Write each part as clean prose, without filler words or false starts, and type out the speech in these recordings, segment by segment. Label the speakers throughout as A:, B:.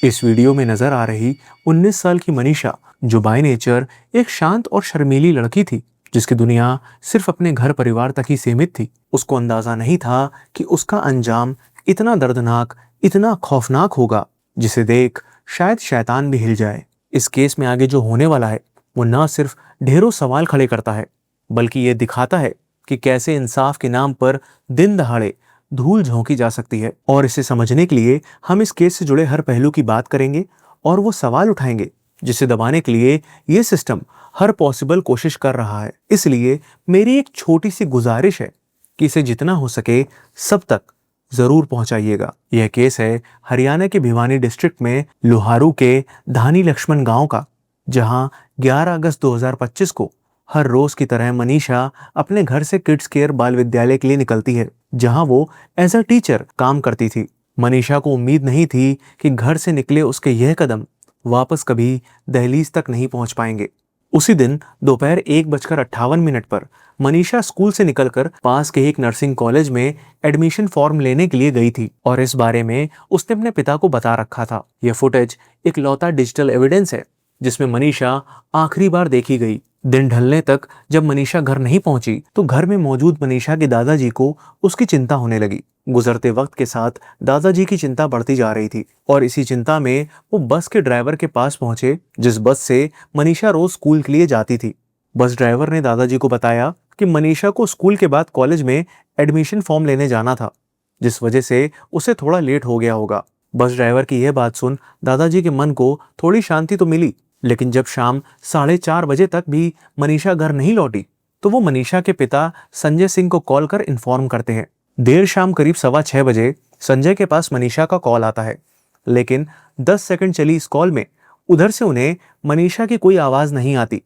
A: इस वीडियो में नजर आ रही 19 साल की मनीषा, जो बाय नेचर एक शांत और शर्मीली लड़की थी, जिसकी दुनिया सिर्फ अपने घर परिवार तक ही सीमित थी, उसको अंदाजा नहीं था कि उसका अंजाम इतना दर्दनाक, इतना खौफनाक होगा, जिसे देख शायद शैतान भी हिल जाए। इस केस में आगे जो होने वाला है, वो न सिर्फ ढेरों सवाल खड़े करता है, बल्कि ये दिखाता है कि कैसे इंसाफ के नाम पर दिन दहाड़े धूल झोंकी जा सकती है। और इसे समझने के लिए हम इस केस से जुड़े हर पहलू की बात करेंगे और वो सवाल उठाएंगे जिसे दबाने के लिए ये सिस्टम हर पॉसिबल कोशिश कर रहा है। इसलिए मेरी एक छोटी सी गुजारिश है कि इसे जितना हो सके सब तक जरूर पहुंचाइएगा। यह केस है हरियाणा के भिवानी डिस्ट्रिक्ट में लोहारू के धानी लक्ष्मण गांव का, जहां 11 अगस्त 2025 को हर रोज की तरह मनीषा अपने घर से किड्स केयर बाल विद्यालय के लिए निकलती है, जहां वो एज अ टीचर काम करती थी। मनीषा को उम्मीद नहीं थी कि घर से निकले उसके यह कदम वापस कभी दहलीज तक नहीं पहुंच पाएंगे। उसी दिन दोपहर 1:58 पर मनीषा स्कूल से निकलकर पास के एक नर्सिंग कॉलेज में एडमिशन फॉर्म लेने के लिए गई थी और इस बारे में उसने अपने पिता को बता रखा था। यह फुटेज एक लौता डिजिटल एविडेंस है जिसमें मनीषा आखिरी बार देखी गई। दिन ढलने तक जब मनीषा घर नहीं पहुंची तो घर में मौजूद मनीषा के दादाजी को उसकी चिंता होने लगी। गुजरते वक्त के साथ दादाजी की चिंता बढ़ती जा रही थी और इसी चिंता में वो बस के ड्राइवर के पास पहुंचे, जिस बस से मनीषा रोज स्कूल के लिए जाती थी। बस ड्राइवर ने दादाजी को बताया कि मनीषा को स्कूल के बाद कॉलेज में एडमिशन फॉर्म लेने जाना था, जिस वजह से उसे थोड़ा लेट हो गया होगा। बस ड्राइवर की यह बात सुन दादाजी के मन को थोड़ी शांति तो मिली, लेकिन जब शाम 4:30 बजे तक भी मनीषा घर नहीं लौटी तो वो मनीषा के पिता संजय सिंह को कॉल कर इन्फॉर्म करते हैं। देर शाम करीब 6:15 बजे संजय के पास मनीषा का कॉल आता है, लेकिन 10 सेकंड चली इस कॉल में उधर से उन्हें मनीषा की कोई आवाज नहीं आती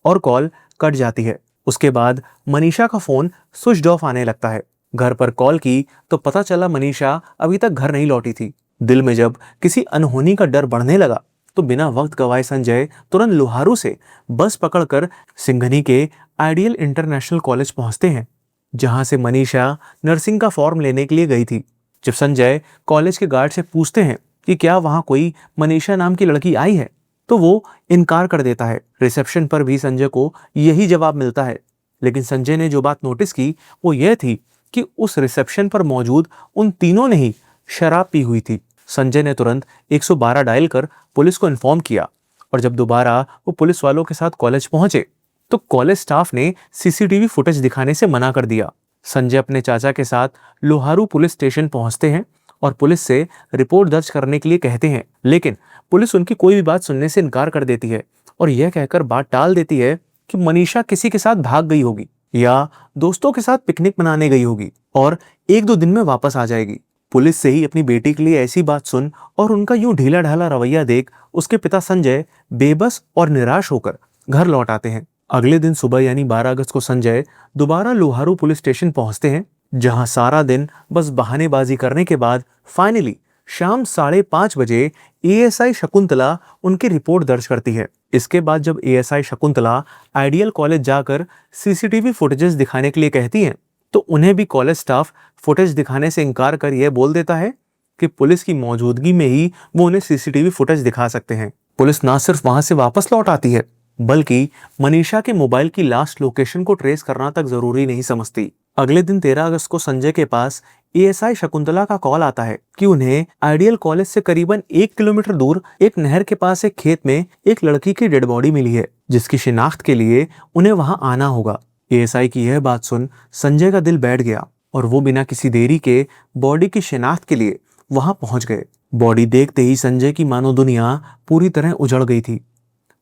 A: और कॉल कट जाती है। उसके बाद मनीषा का फोन स्विच ऑफ आने लगता है। घर पर कॉल की तो पता चला मनीषा अभी तक घर नहीं लौटी थी। दिल में जब किसी अनहोनी का डर बढ़ने लगा तो बिना वक्त गवाए संजय तुरंत लोहारू से बस पकड़कर सिंघनी के आइडियल इंटरनेशनल कॉलेज पहुंचते हैं, जहां से मनीषा नर्सिंग का फॉर्म लेने के लिए गई थी। जब संजय कॉलेज के गार्ड से पूछते हैं कि क्या वहां कोई मनीषा नाम की लड़की आई है, तो वो इनकार कर देता है। रिसेप्शन पर भी संजय को यही जवाब मिलता है, लेकिन संजय ने जो बात नोटिस की वो ये थी कि उस रिसेप्शन पर मौजूद उन तीनों ने ही शराब पी हुई थी। संजय ने तुरंत 112 डायल कर पुलिस को इन्फॉर्म किया और जब दोबारा वो पुलिस वालों के साथ कॉलेज पहुंचे तो कॉलेज स्टाफ ने सीसीटीवी फुटेज दिखाने से मना कर दिया। संजय अपने चाचा के साथ लोहारू पुलिस स्टेशन पहुंचते हैं और पुलिस से रिपोर्ट दर्ज करने के लिए कहते हैं, लेकिन पुलिस उनकी कोई भी बात सुनने से इनकार कर देती है और यह कहकर बात टाल देती है कि मनीषा किसी के साथ भाग गई होगी या दोस्तों के साथ पिकनिक मनाने गई होगी और 1-2 दिन में वापस आ जाएगी। पुलिस से ही अपनी बेटी के लिए ऐसी बात सुन और उनका यूं ढीला ढाला रवैया देख उसके पिता संजय बेबस और निराश होकर घर लौट आते हैं। अगले दिन सुबह यानी 12 अगस्त को संजय दोबारा लोहारू पुलिस स्टेशन पहुंचते हैं, जहां सारा दिन बस बहानेबाजी करने के बाद फाइनली शाम 5:30 बजे एएसआई शकुंतला उनकी रिपोर्ट दर्ज करती है। इसके बाद जब एएसआई शकुंतला आइडियल कॉलेज जाकर सीसीटीवी फुटेजेस दिखाने के लिए कहती हैं तो उन्हें भी कॉलेज स्टाफ फुटेज दिखाने से इनकार कर यह बोल देता है कि पुलिस की मौजूदगी में ही वो उन्हें सीसीटीवी फुटेज दिखा सकते हैं। पुलिस ना सिर्फ वहां से वापस लौट आती है, बल्कि मनीषा के मोबाइल की लास्ट लोकेशन को ट्रेस करना तक जरूरी नहीं समझती। अगले दिन 13 अगस्त को संजय के पास एएसआई शकुंतला का कॉल आता है कि उन्हें आइडियल कॉलेज से करीबन 1 किलोमीटर दूर एक नहर के पास एक खेत में एक लड़की की डेड बॉडी मिली है, जिसकी शिनाख्त के लिए उन्हें वहां आना होगा। एएसआई की यह बात सुन संजय का दिल बैठ गया और वो बिना किसी देरी के बॉडी की शिनाख्त के लिए वहां पहुंच गए। बॉडी देखते ही संजय की मानो दुनिया पूरी तरह उजड़ गई थी।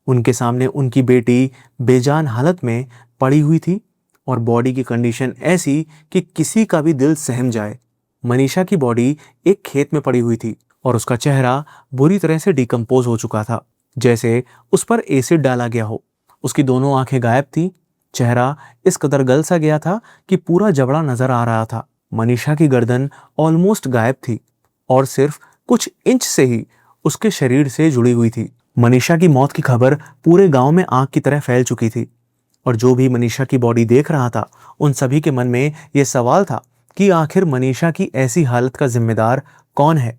A: उनके सामने उनकी बेटी बेजान हालत में पड़ी हुई थी और बॉडी की कंडीशन ऐसी कि किसी का भी दिल सहम जाए। मनीषा की बॉडी एक खेत में पड़ी हुई थी और उसका चेहरा बुरी तरह से डिकम्पोज हो चुका था, जैसे उस पर एसिड डाला गया हो। उसकी दोनों आंखें गायब थी, चेहरा इस कदर गल सा गया था कि पूरा जबड़ा नजर आ रहा था। मनीषा की गर्दन ऑलमोस्ट गायब थी और सिर्फ कुछ इंच से ही उसके शरीर से जुड़ी हुई थी। मनीषा की मौत की खबर पूरे गांव में आग की तरह फैल चुकी थी और जो भी मनीषा की बॉडी देख रहा था उन सभी के मन में यह सवाल था कि आखिर मनीषा की ऐसी हालत का जिम्मेदार कौन है।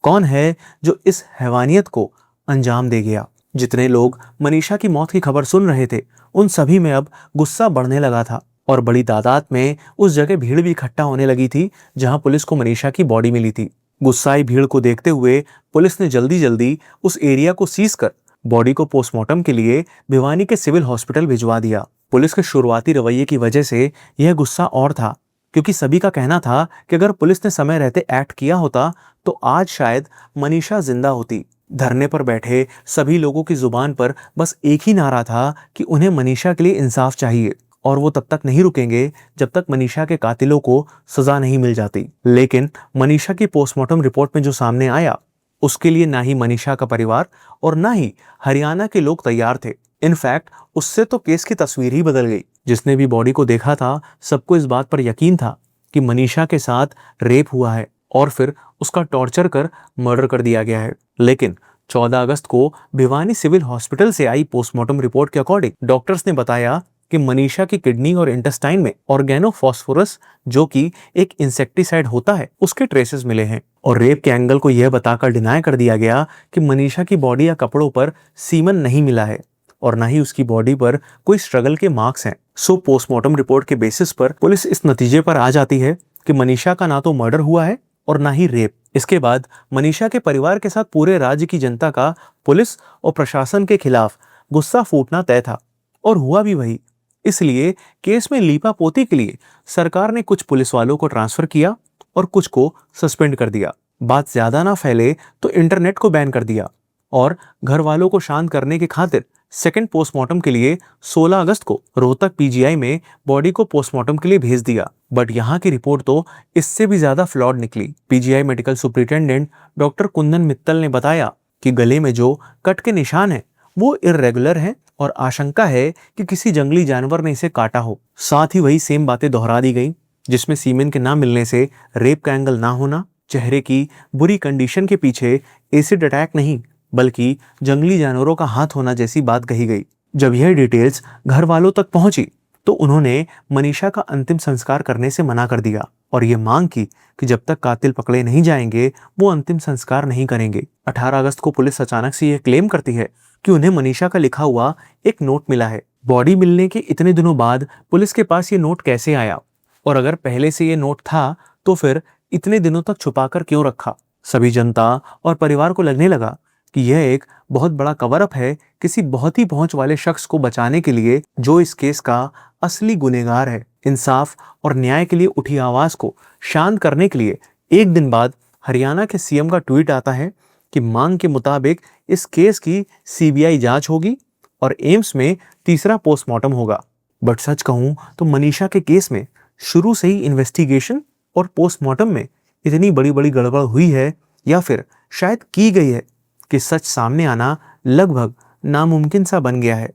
A: कौन है जो इस हैवानियत को अंजाम दे गया? जितने लोग मनीषा की मौत की खबर सुन रहे थे, उन सभी में अब गुस्सा बढ़ने लगा था और बड़ी तादाद में उस जगह भीड़ भी इकट्ठा होने लगी थी जहां पुलिस को मनीषा की बॉडी मिली थी। गुस्साई भीड़ को देखते हुए पुलिस ने जल्दी जल्दी उस एरिया को सीज कर बॉडी को पोस्टमार्टम के लिए भिवानी के सिविल हॉस्पिटल भिजवा दिया। पुलिस के शुरुआती रवैये की वजह से यह गुस्सा और था, क्योंकि सभी का कहना था कि अगर पुलिस ने समय रहते एक्ट किया होता तो आज शायद मनीषा जिंदा होती। धरने पर बैठे सभी लोगों की जुबान पर बस एक ही नारा था कि उन्हें मनीषा के लिए इंसाफ चाहिए और वो तब तक नहीं रुकेंगे जब तक मनीषा के कातिलों को सजा नहीं मिल जाती। लेकिन मनीषा की पोस्टमार्टम रिपोर्ट में जो सामने आया, उसके लिए ना ही मनीषा का परिवार और ना ही हरियाणा के लोग तैयार थे। इनफैक्ट उससे तो केस की तस्वीर ही बदल गई। जिसने भी बॉडी को देखा था, सबको इस बात पर यकीन था कि मनीषा के साथ रेप हुआ है और फिर उसका टॉर्चर कर मर्डर कर दिया गया है। लेकिन 14 अगस्त को भिवानी सिविल हॉस्पिटल से आई पोस्टमार्टम रिपोर्ट के अकॉर्डिंग डॉक्टर्स ने बताया कि मनीषा की किडनी और इंटेस्टाइन में ऑर्गेनोफॉस्फोरस, जो कि एक इंसेक्टिसाइड होता है, उसके ट्रेसेस मिले हैं। और रेप के एंगल को यह बताकर डिनाई कर दिया गया कि मनीषा की बॉडी या कपड़ों पर सीमन नहीं मिला है और ना ही उसकी बॉडी पर कोई स्ट्रगल के मार्क्स हैं। सो पोस्टमार्टम रिपोर्ट के बेसिस पर पुलिस इस नतीजे पर आ जाती है कि मनीषा का ना तो मर्डर हुआ है और ना ही रेप। इसके बाद मनीषा के परिवार के साथ पूरे राज्य की जनता का पुलिस और प्रशासन के खिलाफ गुस्सा फूटना तय था और हुआ भी वही। इसलिए केस में लीपापोती के लिए सरकार ने कुछ पुलिस वालों को ट्रांसफर किया और कुछ को सस्पेंड कर दिया। बात ज्यादा ना फैले तो इंटरनेट को बैन कर दिया और घर वालों को शांत करने की खातिर सेकंड पोस्टमार्टम के लिए 16 अगस्त को रोहतक पीजीआई में बॉडी को पोस्टमार्टम के लिए भेज दिया। बट यहाँ की रिपोर्ट तो इससे भी ज्यादा फ्लॉड निकली। PGI medical superintendent doctor Kundan Mittal ने बताया कि गले में जो कट के निशान है वो इर्रेगुलर हैं और आशंका है कि किसी जंगली जानवर ने इसे काटा हो। साथ ही वही सेम बातें दोहरा दी गई जिसमें सीमेन के ना मिलने से रेप का एंगल ना होना, चेहरे की बुरी कंडीशन के पीछे एसिड अटैक नहीं बल्कि जंगली जानवरों का हाथ होना जैसी बात कही गई। जब यह डिटेल्स घर वालों तक पहुंची तो उन्होंने मनीषा का अंतिम संस्कार करने से मना कर दिया और ये मांग की कि जब तक कातिल पकड़े नहीं जाएंगे वो अंतिम संस्कार नहीं करेंगे। 18 अगस्त को पुलिस अचानक से यह क्लेम करती है कि उन्हें मनीषा का लिखा हुआ एक नोट मिला है। बॉडी मिलने के इतने दिनों बाद पुलिस के पास ये नोट कैसे आया और अगर पहले से ये नोट था तो फिर इतने दिनों तक छुपाकर क्यों रखा? सभी जनता और परिवार को लगने लगा कि यह एक बहुत बड़ा कवर अप है किसी बहुत ही पहुंच वाले शख्स को बचाने के लिए जो इस केस का असली गुनहगार है। इंसाफ और न्याय के लिए उठी आवाज को शांत करने के लिए एक दिन बाद हरियाणा के सीएम का ट्वीट आता है कि मांग के मुताबिक इस केस की सीबीआई जांच होगी और एम्स में तीसरा पोस्टमार्टम होगा। बट सच कहूं तो मनीषा के केस में शुरू से ही इन्वेस्टिगेशन और पोस्टमार्टम में इतनी बड़ी बड़ी गड़बड़ हुई है या फिर शायद की गई है कि सच सामने आना लगभग नामुमकिन सा बन गया है।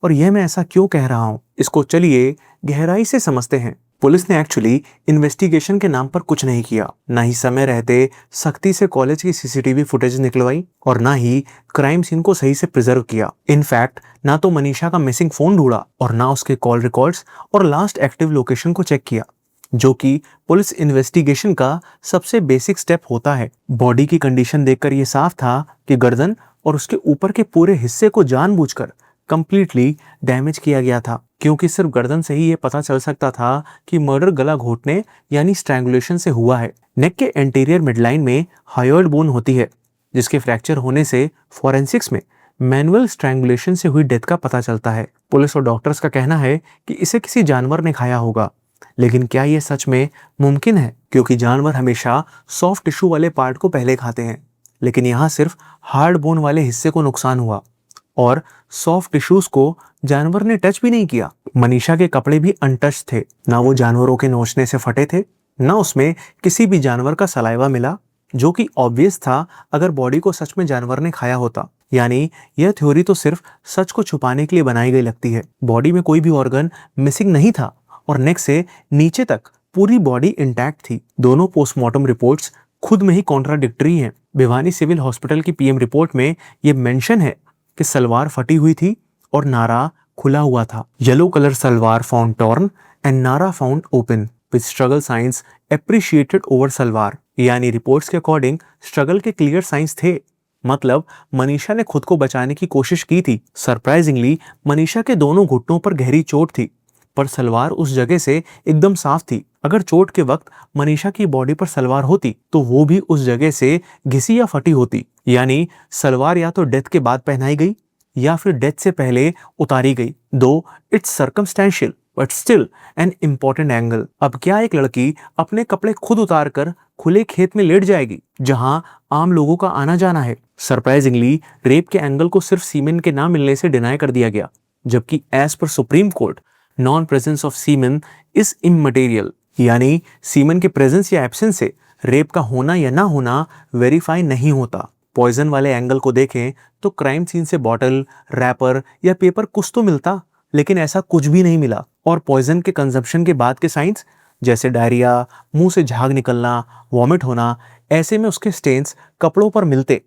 A: और यह मैं ऐसा क्यों कह रहा हूं, इसको चलिए गहराई से समझते हैं। पुलिस ने एक्चुअली इन्वेस्टिगेशन के नाम पर कुछ नहीं किया, ना ही समय रहते सख्ती से कॉलेज की सीसीटीवी फुटेज निकलवाई और ना ही क्राइम सीन को सही से प्रिजर्व किया। इनफैक्ट ना तो मनीषा का मिसिंग फोन ढूंढा और ना उसके कॉल रिकॉर्ड्स और लास्ट एक्टिव लोकेशन को चेक किया, जो कि पुलिस इन्वेस्टिगेशन का सबसे बेसिक स्टेप होता है। बॉडी की कंडीशन देखकर यह साफ था कि गर्दन और उसके ऊपर के पूरे हिस्से को जानबूझकर कंप्लीटली डैमेज किया गया था, क्योंकि सिर्फ गर्दन से ही यह पता चल सकता था कि मर्डर गला घोटने यानी स्ट्रैंगुलेशन से हुआ है। नेक के एंटीरियर मिडलाइन में हायोइड बोन होती है, जिसके फ्रैक्चर होने से फॉरेंसिक्स में मैनुअल स्ट्रैंगुलेशन से हुई डेथ का पता चलता है। पुलिस और डॉक्टर्स का कहना है कि इसे किसी जानवर ने खाया होगा, लेकिन क्या यह सच में मुमकिन है? क्योंकि जानवर हमेशा सॉफ्ट टिश्यू वाले पार्ट को पहले खाते हैं, लेकिन यहाँ सिर्फ हार्ड बोन वाले हिस्से को नुकसान हुआ और सॉफ्ट टिश्यूज को जानवर ने टच भी नहीं किया। मनीषा के कपड़े भी अनटच थे, ना वो जानवरों के नोचने से फटे थे, ना उसमें किसी भी जानवर का सलाइवा मिला, जो कि ऑब्वियस था अगर बॉडी को सच में जानवर ने खाया होता। यानी यह थ्योरी तो सिर्फ सच को छुपाने के लिए बनाई गई लगती है। बॉडी में कोई भी ऑर्गन मिसिंग नहीं था और नेक से नीचे तक पूरी बॉडी इंटैक्ट थी। दोनों पोस्टमार्टम रिपोर्ट्स खुद में ही कॉन्ट्राडिक्टरी हैं। भिवानी सिविल हॉस्पिटल की पीएम रिपोर्ट में यह मेंशन है कि सलवार फटी हुई थी और नारा खुला हुआ था। Yellow colour salwar found torn and nara found open. With struggle signs appreciated over salwar. यानी रिपोर्ट्स के अकॉर्डिंग स्ट्रगल के क्लियर साइंस थे। मतलब मनीषा ने खुद को बचाने की कोशिश की थी। सरप्राइजिंगली मनीषा के दोनों घुटनों पर गहरी चोट थी, पर सलवार उस जगह से एकदम साफ थी। अगर चोट के वक्त मनीषा की बॉडी पर सलवार होती तो वो भी उस जगह से घिसी या फटी होती। यानी सलवार या तो डेथ के बाद पहनाई गई या फिर डेथ से पहले उतारी गई। दो it's circumstantial but still an important angle. अब क्या एक लड़की अपने कपड़े खुद उतार कर खुले खेत में लेट जाएगी जहां आम लोगों का आना जाना है? सरप्राइजिंगली रेप के एंगल को सिर्फ सीमेन के ना मिलने से डिनाई कर दिया गया, जबकि as per Supreme Court non presence of semen is immaterial. यानी सीमेन के प्रेजेंस या एब्सेंस से रेप का होना या ना होना वेरीफाई नहीं होता। पॉइजन वाले एंगल को देखें तो क्राइम सीन से बॉटल, रैपर या पेपर कुछ तो मिलता, लेकिन ऐसा कुछ भी नहीं मिला। और पॉइजन के कंजप्शन के बाद के साइंस जैसे डायरिया, मुंह से झाग निकलना, वॉमिट होना, ऐसे में उसके स्टेन्स कपड़ों पर मिलते,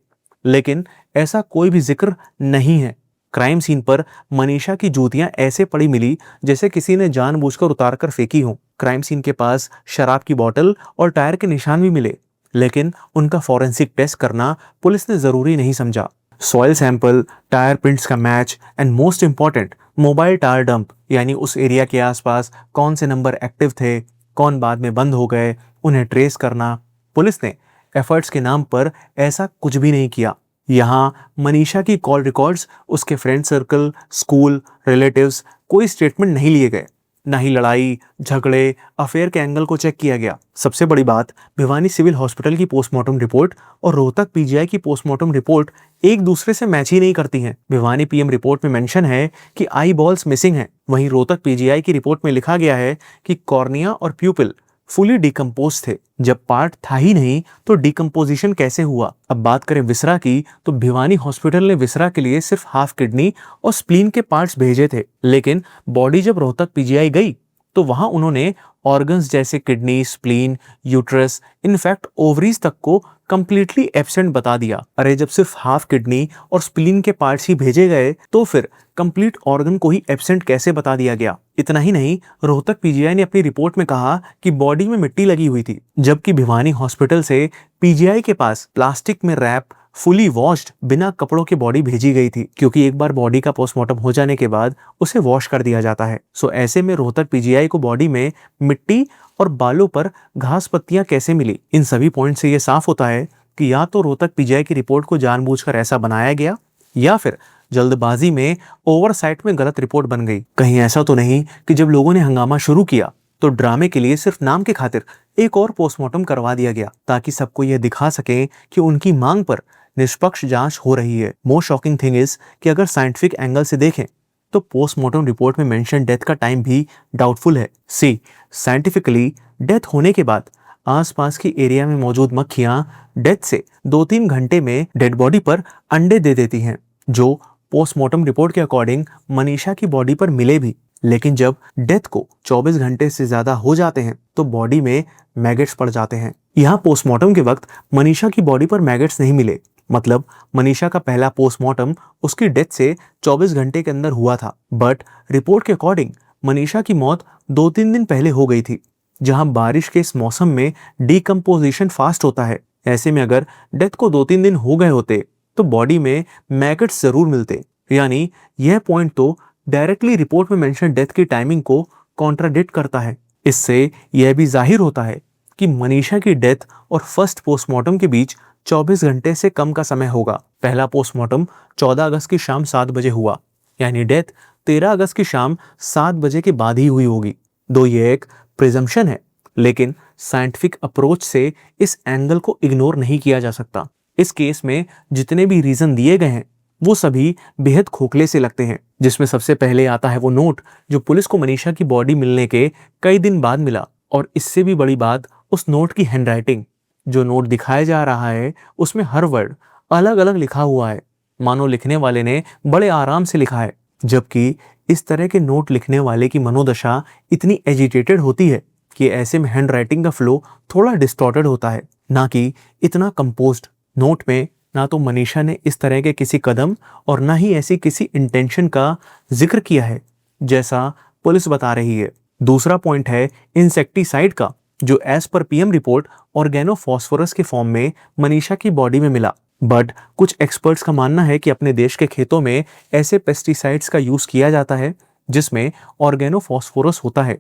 A: लेकिन ऐसा कोई भी जिक्र नहीं है। क्राइम सीन पर मनीषा की जूतियां ऐसे पड़ी मिली जैसे किसी ने जानबूझकर उतार कर फेंकी हो। क्राइम सीन के पास शराब की बोतल और टायर के निशान भी मिले, लेकिन उनका फॉरेंसिक टेस्ट करना पुलिस ने जरूरी नहीं समझा। सॉइल सैंपल, टायर प्रिंट्स का match and most important mobile tyre dump, यानी उस एरिया के आसपास कौन से नंबर एक्टिव थे, कौन बाद में बंद हो गए, उन्हें ट्रेस करना। पुलिस ने एफर्ट्स के नाम पर ऐसा कुछ भी नहीं किया। यहाँ मनीषा की कॉल रिकॉर्ड्स, उसके फ्रेंड सर्कल, स्कूल, रिलेटिव्स, कोई स्टेटमेंट नहीं लिए गए। ना ही लड़ाई झगड़े, अफेयर के एंगल को चेक किया गया। सबसे बड़ी बात, भिवानी सिविल हॉस्पिटल की पोस्टमार्टम रिपोर्ट और रोहतक पीजीआई की पोस्टमार्टम रिपोर्ट एक दूसरे से मैच ही नहीं करती हैं। भिवानी पीएम रिपोर्ट में मेंशन है कि आई बॉल्स मिसिंग हैं, वहीं रोहतक पीजीआई की रिपोर्ट में लिखा गया है कि कॉर्निया और प्यूपिल फुली डिकम्पोज थे। जब पार्ट था ही नहीं तो डिकम्पोजिशन कैसे हुआ? अब बात करें विसरा की, तो भिवानी हॉस्पिटल ने विसरा के लिए सिर्फ हाफ किडनी और स्प्लीन के पार्ट्स भेजे थे, लेकिन बॉडी जब रोहतक पीजीआई गई तो वहां उन्होंने ऑर्गन्स जैसे kidney, spleen, uterus, in fact ovaries तक को कंप्लीटली एब्सेंट बता दिया। अरे जब सिर्फ हाफ किडनी और स्प्लीन के पार्ट्स ही भेजे गए तो फिर कंप्लीट ऑर्गन को ही एब्सेंट कैसे बता दिया गया? इतना ही नहीं, रोहतक पीजीआई ने अपनी रिपोर्ट में कहा कि बॉडी में मिट्टी लगी हुई थी, जबकि भिवानी हॉस्पिटल से पीजीआई के पास प्लास्टिक में रैप फुली वॉश्ड बिना कपड़ों के बॉडी भेजी गई थी, क्योंकि एक बार बॉडी का पोस्टमार्टम हो जाने के बाद उसे वॉश कर दिया जाता है। सो ऐसे में रोहतक पीजीआई को बॉडी में मिट्टी और बालों पर घास पत्तियां कैसे मिली? इन सभी पॉइंट से ये साफ होता है कि या तो रोहतक पीजीआई की रिपोर्ट को जानबूझकर ऐसा बनाया गया या फिर जल्दबाजी में ओवरसाइट में गलत रिपोर्ट बन गई। कहीं ऐसा तो नहीं कि जब लोगों ने हंगामा शुरू किया तो ड्रामे के लिए सिर्फ नाम के खातिर एक और पोस्टमार्टम करवा दिया गया, ताकि सबको यह दिखा सके कि उनकी मांग पर निष्पक्ष जांच हो रही है। मोस्ट शॉकिंग थिंग इज कि अगर साइंटिफिक एंगल से देखें तो पोस्टमार्टम रिपोर्ट में मेंशन डेथ का टाइम भी डाउटफुल है। सी साइंटिफिकली डेथ होने के बाद आसपास की एरिया में मौजूद मक्खियां डेथ से 2-3 घंटे में डेड बॉडी पर अंडे दे देती हैं, जो पोस्टमार्टम रिपोर्ट के अकॉर्डिंग मनीषा की बॉडी पर मिले भी। लेकिन जब डेथ को 24 घंटे से ज्यादा हो जाते हैं तो बॉडी में मैगेट्स पड़ जाते हैं। यहाँ पोस्टमार्टम के वक्त मनीषा की बॉडी पर मैगेट्स नहीं मिले, मतलब मनीषा का पहला पोस्टमार्टम उसकी डेथ से 24 घंटे के अंदर हुआ था। बट रिपोर्ट के अकॉर्डिंग मनीषा की मौत 2-3 दिन पहले हो गई थी, जहां बारिश के इस मौसम में डिकम्पोजिशन फास्ट होता है। ऐसे में अगर डेथ को 2-3 दिन हो गए होते तो बॉडी में मैगेट्स जरूर मिलते। यानी यह पॉइंट तो डायरेक्टली रिपोर्ट में मेंशन डेथ की टाइमिंग को कॉन्ट्राडिक्ट करता है। इससे यह भी जाहिर होता है कि मनीषा की डेथ और फर्स्ट पोस्टमार्टम के बीच 24 घंटे से कम का समय होगा। पहला पोस्टमार्टम 14 अगस्त की शाम 7 बजे हुआ, यानी डेथ 13 अगस्त की शाम 7 बजे के बाद ही हुई होगी। दो ये एक प्रिजम्पशन है, लेकिन साइंटिफिक अप्रोच से इस एंगल को इग्नोर नहीं किया जा सकता। इस केस में जितने भी रीजन दिए गए हैं वो सभी बेहद खोखले से लगते हैं, जिसमें सबसे पहले आता है वो नोट जो पुलिस को मनीषा की बॉडी मिलने के कई दिन बाद मिला। और इससे भी बड़ी बात उस नोट की हैंडराइटिंग। जो नोट दिखाया जा रहा है उसमें हर वर्ड अलग अलग लिखा हुआ है, मानो लिखने वाले ने बड़े आराम से लिखा है, जबकि इस तरह के नोट लिखने वाले की मनोदशा इतनी एजिटेटेड होती है कि ऐसे में हैंडराइटिंग का फ्लो थोड़ा डिस्टॉर्टेड होता है, ना कि इतना कंपोज्ड। नोट में ना तो मनीषा ने इस तरह के किसी कदम और ना ही ऐसी किसी इंटेंशन का जिक्र किया है जैसा पुलिस बता रही है। दूसरा पॉइंट है इंसेक्टिसाइड का, जो as per PM report organophosphorus के फॉर्म में मनीषा की बॉडी में मिला। बट कुछ एक्सपर्ट्स का मानना है कि अपने देश के खेतों में ऐसे पेस्टिसाइड्स का यूज किया जाता है जिसमें ऑर्गेनोफॉस्फोरस होता है,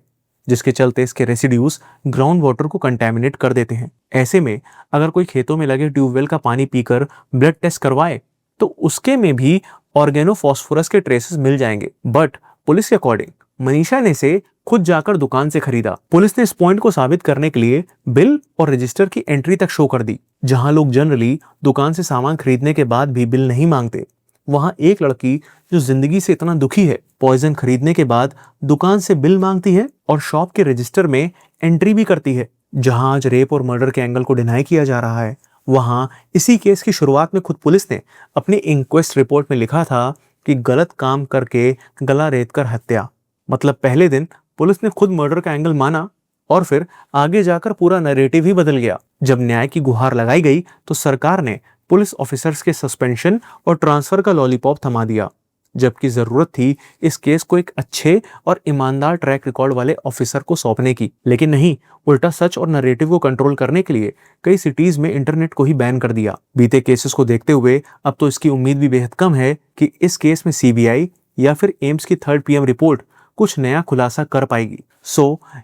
A: जिसके चलते इसके रेसिड्यूज ग्राउंड वाटर को कंटेमिनेट कर देते हैं। ऐसे में अगर कोई खेतों में लगे ट्यूबवेल का पानी पीकर ब्लड टेस्ट करवाए तो उसके में भी ऑर्गेनोफॉस्फोरस के ट्रेसेस मिल जाएंगे। बट पुलिस के अकॉर्डिंग मनीषा ने इसे खुद जाकर दुकान से खरीदा। पुलिस ने इस पॉइंट को साबित करने के लिए बिल और रजिस्टर की एंट्री तक शो कर दी। जहां लोग जनरली दुकान से सामान खरीदने के बाद भी बिल नहीं मांगते, वहां एक लड़की जो जिंदगी से इतना दुखी है, पॉइजन खरीदने के बाद दुकान से बिल मांगती है और शॉप के रजिस्टर में एंट्री भी करती है। जहां आज रेप और मर्डर के एंगल को डिनाई किया जा रहा है, वहां इसी केस की शुरुआत में खुद पुलिस ने अपनी इंक्वेस्ट रिपोर्ट में लिखा था कि गलत काम करके गला रेतकर हत्या। मतलब पहले दिन पुलिस ने खुद मर्डर का एंगल माना और फिर आगे जाकर पूरा नैरेटिव ही बदल गया। जब न्याय की गुहार लगाई गई तो सरकार ने पुलिस ऑफिसर्स के सस्पेंशन और ट्रांसफर का लॉलीपॉप थमा दिया, जबकि जरूरत थी इस केस को एक अच्छे और ईमानदार ट्रैक रिकॉर्ड वाले ऑफिसर को सौंपने की। लेकिन नहीं, उल्टा सच और नैरेटिव को कंट्रोल करने के लिए कई सिटीज में इंटरनेट को ही बैन कर दिया। बीते केसेस को देखते हुए अब तो इसकी उम्मीद भी बेहद कम है कि इस केस में सीबीआई या फिर एम्स की 3rd पीएम रिपोर्ट कुछ नया खुलासा कर पाएगी।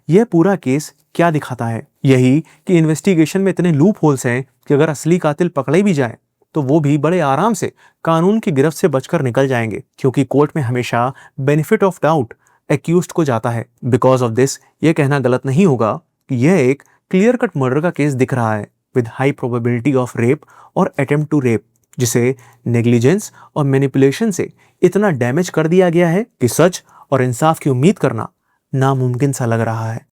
A: यह पूरा केस क्या दिखाता है? यही कि इन्वेस्टिगेशन में इतने लूप होल्स हैं कि अगर असली कातिल पकड़े भी जाए तो वो भी बड़े आराम से कानून की गिरफ्त से बचकर निकल जाएंगे, क्योंकि कोर्ट में हमेशा बेनिफिट ऑफ डाउट एक्यूज्ड को जाता है। बिकॉज ऑफ दिस ये कहना गलत नहीं होगा कि यह एक क्लियर कट मर्डर का केस दिख रहा है with high probability of rape और अटेम्प्ट टू रेप, जिसे नेग्लिजेंस और मैनिपुलेशन से इतना डैमेज कर दिया गया है कि सच और इंसाफ की उम्मीद करना नामुमकिन सा लग रहा है।